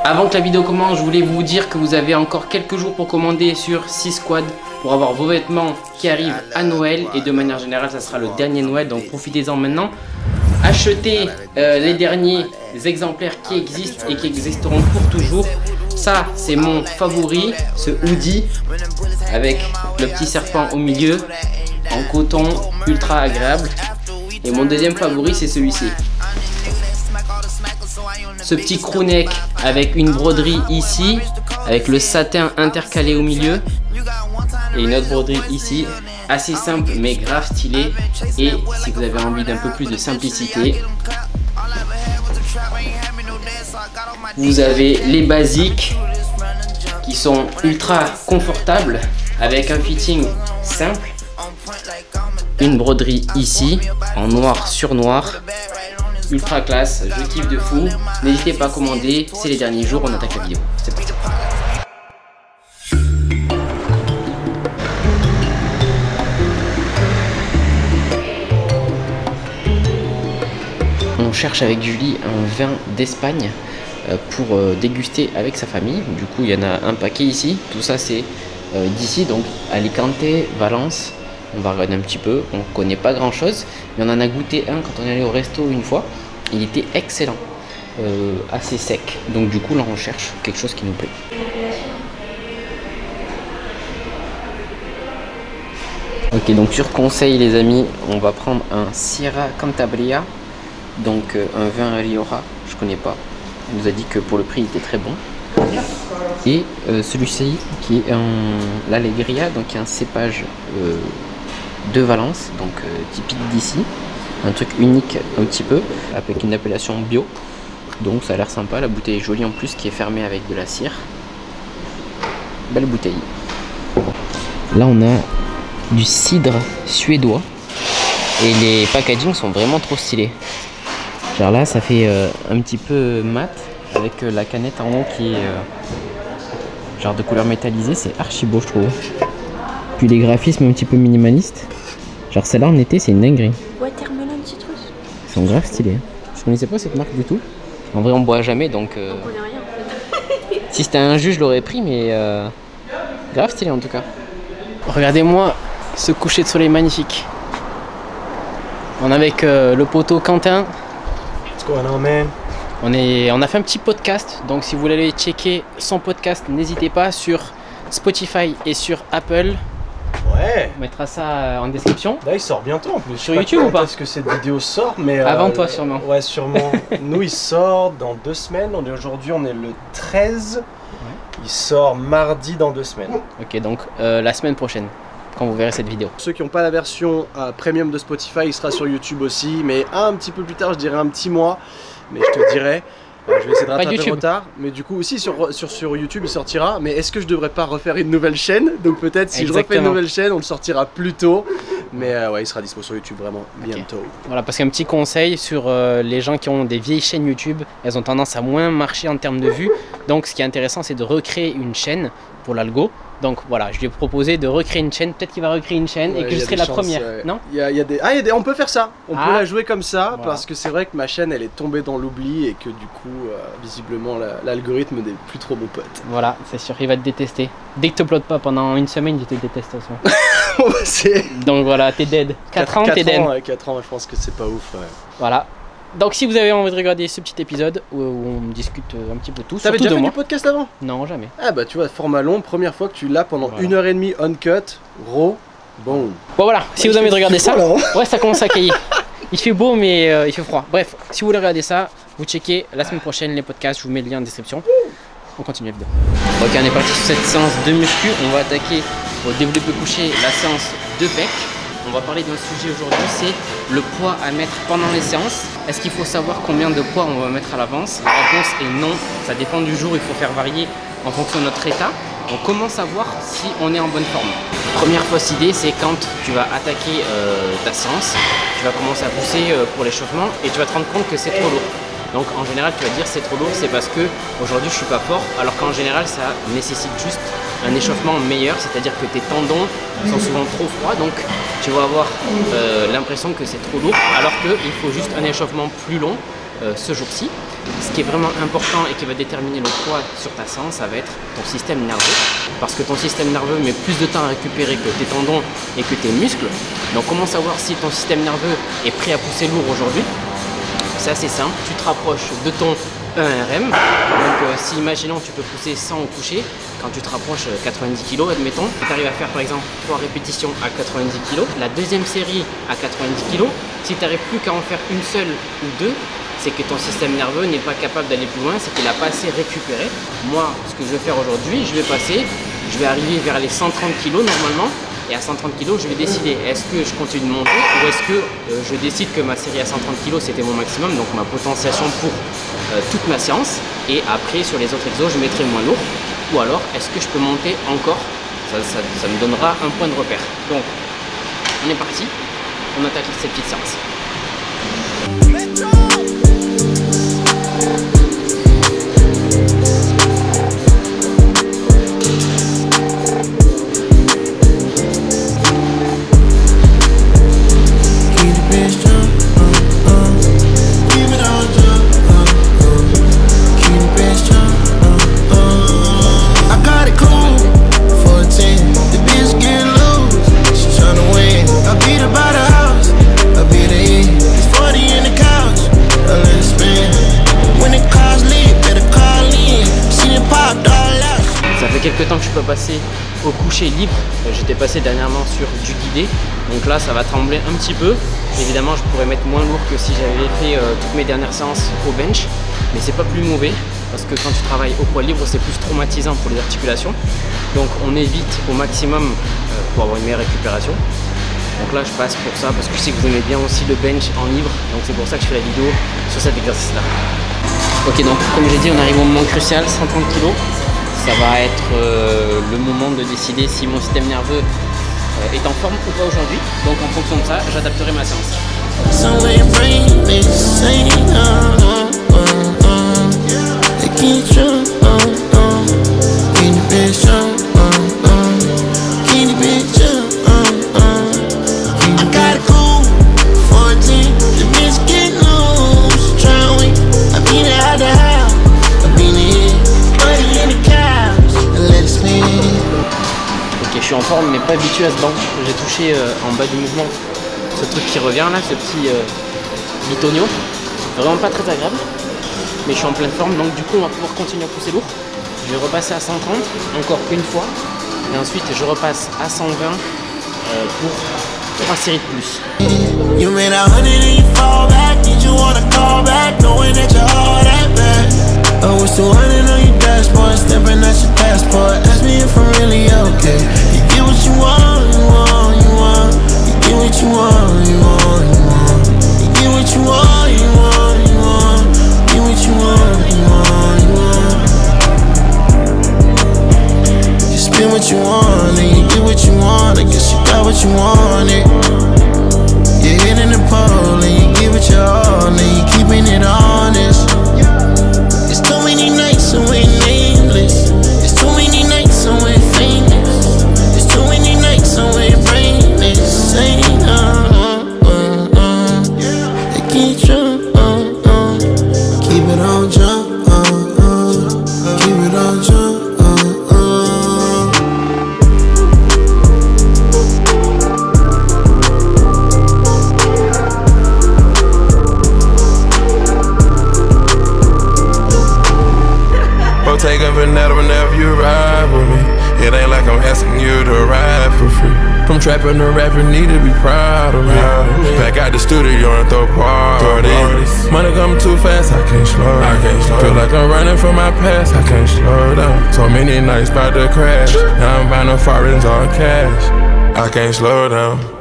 Avant que la vidéo commence, je voulais vous dire que vous avez encore quelques jours pour commander sur C-Squad pour avoir vos vêtements qui arrivent à Noël. Et de manière générale, ça sera le dernier Noël, donc profitez-en maintenant. Achetez les derniers exemplaires qui existent et qui existeront pour toujours. Ça, c'est mon favori, ce hoodie avec le petit serpent au milieu en coton ultra agréable. Et mon deuxième favori, c'est celui-ci. Ce petit crewneck avec une broderie ici, avec le satin intercalé au milieu. Et une autre broderie ici, assez simple mais grave stylé. Et si vous avez envie d'un peu plus de simplicité, vous avez les basiques qui sont ultra confortables avec un fitting simple. Une broderie ici en noir sur noir. Ultra classe, je kiffe de fou. N'hésitez pas à commander, c'est les derniers jours, on attaque la vidéo. C'est parti. On cherche avec Julie un vin d'Espagne pour déguster avec sa famille. Du coup, il y en a un paquet ici. Tout ça, c'est d'ici, donc Alicante, Valence. On va regarder un petit peu. On connaît pas grand chose, mais on en a goûté un quand on est allé au resto une fois. Il était excellent, assez sec. Donc du coup, là, on cherche quelque chose qui nous plaît. Ok, donc sur conseil, les amis, on va prendre un Sierra Cantabria. Donc un vin Rioja, je connais pas. Il nous a dit que pour le prix il était très bon. Et celui-ci qui est un l'Alegria, donc qui est un cépage de Valence, donc typique d'ici. Un truc unique un petit peu, avec une appellation bio. Donc ça a l'air sympa, la bouteille est jolie en plus, qui est fermée avec de la cire. Belle bouteille. Là on a du cidre suédois. Et les packagings sont vraiment trop stylés. Genre là ça fait un petit peu mat avec la canette en haut qui est genre de couleur métallisée, c'est archi beau je trouve. Puis les graphismes un petit peu minimalistes. Genre celle-là en été c'est une dinguerie. Watermelon citrus. Ils sont grave stylés. Je connaissais pas cette marque du tout. En vrai on boit jamais donc On connaît rien en fait. si c'était un jus je l'aurais pris mais grave stylé en tout cas. Regardez-moi ce coucher de soleil magnifique. On est avec le poteau Quentin. What's going on, man? On a fait un petit podcast, donc si vous voulez aller checker son podcast, n'hésitez pas sur Spotify et sur Apple. Ouais. On mettra ça en description. Là, il sort bientôt en plus. Sur YouTube ou pas? Parce que cette vidéo sort, mais avant toi sûrement. Ouais, sûrement. Nous, il sort dans 2 semaines. Aujourd'hui, on est le 13. Ouais. Il sort mardi dans 2 semaines. Ok, donc la semaine prochaine, quand vous verrez cette vidéo. Ceux qui n'ont pas la version premium de Spotify, il sera sur YouTube aussi, mais un petit peu plus tard, je dirais un petit mois. Mais je te dirai, je vais essayer de rattraper le retard. Mais du coup aussi sur YouTube il sortira. Mais est-ce que je devrais pas refaire une nouvelle chaîne? Donc peut-être si je refais une nouvelle chaîne, on le sortira plus tôt. Mais ouais, il sera dispo sur YouTube vraiment bientôt. Okay. Voilà, parce qu'un petit conseil sur les gens qui ont des vieilles chaînes YouTube, elles ont tendance à moins marcher en termes de vues. Donc ce qui est intéressant, c'est de recréer une chaîne pour l'algo. Donc voilà, je lui ai proposé de recréer une chaîne. Peut-être qu'il va recréer une chaîne et que je serai la première. Non, on peut faire ça. On peut la jouer comme ça, voilà. Parce que c'est vrai que ma chaîne elle est tombée dans l'oubli et que du coup, visiblement, l'algorithme n'est plus trop mon pote. Voilà, c'est sûr, il va te détester. Dès que tu uploades pas pendant une semaine, il te déteste aussi. Donc voilà, t'es dead. 4 ans, t'es dead. 4 ans, je pense que c'est pas ouf. Ouais. Voilà. Donc si vous avez envie de regarder ce petit épisode où on discute un petit peu tout. T'avais déjà fait du podcast avant? Non, jamais. Ah bah tu vois, format long, première fois que tu l'as pendant 1h30 uncut, raw, bon. Bon voilà, si vous avez envie de regarder ça, ouais ça commence à cailler. Il fait beau mais il fait froid. Bref, si vous voulez regarder ça, vous checkez la semaine prochaine les podcasts, je vous mets le lien en description. On continue la vidéo. Ok, on est parti sur cette séance de muscu, on va attaquer au développé couché la séance de pec. On va parler d'un sujet aujourd'hui, c'est le poids à mettre pendant les séances. Est-ce qu'il faut savoir combien de poids on va mettre à l'avance? La réponse est non, ça dépend du jour, il faut faire varier en fonction de notre état. Donc comment savoir si on est en bonne forme? Première fausse idée, c'est quand tu vas attaquer ta séance, tu vas commencer à pousser pour l'échauffement et tu vas te rendre compte que c'est trop lourd. Donc en général tu vas dire c'est trop lourd, c'est parce que aujourd'hui je suis pas fort, alors qu'en général ça nécessite juste un échauffement meilleur, c'est-à-dire que tes tendons sont souvent trop froids, donc tu vas avoir l'impression que c'est trop lourd, alors qu'il faut juste un échauffement plus long ce jour-ci. Ce qui est vraiment important et qui va déterminer le poids sur ta séance, ça va être ton système nerveux. Parce que ton système nerveux met plus de temps à récupérer que tes tendons et que tes muscles. Donc comment savoir si ton système nerveux est prêt à pousser lourd aujourd'hui? C'est assez simple, tu te rapproches de ton 1RM. Donc si imaginons tu peux pousser 100 au coucher, quand tu te rapproches 90 kg, admettons, tu arrives à faire par exemple 3 répétitions à 90 kg, la deuxième série à 90 kg, si tu n'arrives plus qu'à en faire une seule ou deux, c'est que ton système nerveux n'est pas capable d'aller plus loin, c'est qu'il n'a pas assez récupéré. Moi, ce que je vais faire aujourd'hui, je vais arriver vers les 130 kg normalement, et à 130 kg, je vais décider, est-ce que je continue de monter ou est-ce que je décide que ma série à 130 kg, c'était mon maximum, donc ma potentiation pour toute ma séance, et après, sur les autres exos, je mettrai moins lourd, ou alors, est-ce que je peux monter encore? Ça me donnera un point de repère. Donc, on est parti, on attaque cette petite séance. Quelques temps que je peux passer au coucher libre. J'étais passé dernièrement sur du guidé, donc là ça va trembler un petit peu. Évidemment je pourrais mettre moins lourd que si j'avais fait toutes mes dernières séances au bench, mais c'est pas plus mauvais parce que quand tu travailles au poids libre c'est plus traumatisant pour les articulations, donc on évite au maximum pour avoir une meilleure récupération. Donc là je passe pour ça parce que je sais que vous aimez bien aussi le bench en libre, donc c'est pour ça que je fais la vidéo sur cet exercice là. Ok, donc comme j'ai dit, on arrive au moment crucial, 130 kg. Ça va être le moment de décider si mon système nerveux est en forme ou pas aujourd'hui. Donc en fonction de ça, j'adapterai ma séance. Je suis en forme mais pas habitué à ce banc. J'ai touché en bas du mouvement ce truc qui revient là, ce petit bitonio. Vraiment pas très agréable. Mais je suis en pleine forme, donc du coup on va pouvoir continuer à pousser lourd. Je vais repasser à 130 encore une fois. Et ensuite je repasse à 120 pour 3 séries de plus. Oh, it's 200 on your dashboard, stepping at your passport. Ask me if I'm really okay. You get what you want, you want, you want. You get what you want, you want, you want. You get what you want, you want, you want. You get what you want, you want, you want. You spend what you want and you get what you want. I guess you got what you wanted. You're hitting the pole and you give it your all and you keeping it honest. There's too many nights and we're nameless. There's too many nights and we're famous. There's too many nights and we're brainless. Say they keep you, keep it on jump, keep it on jump. Take a vanilla whenever you ride with me. It ain't like I'm asking you to ride for free. From trapping to rapping, need to be proud of me. Back out the studio and throw parties. Money coming too fast, I can't slow down. Feel like I'm running from my past, I can't slow down. So many nights about to crash. Now I'm buying no foreigns on cash. I can't slow down.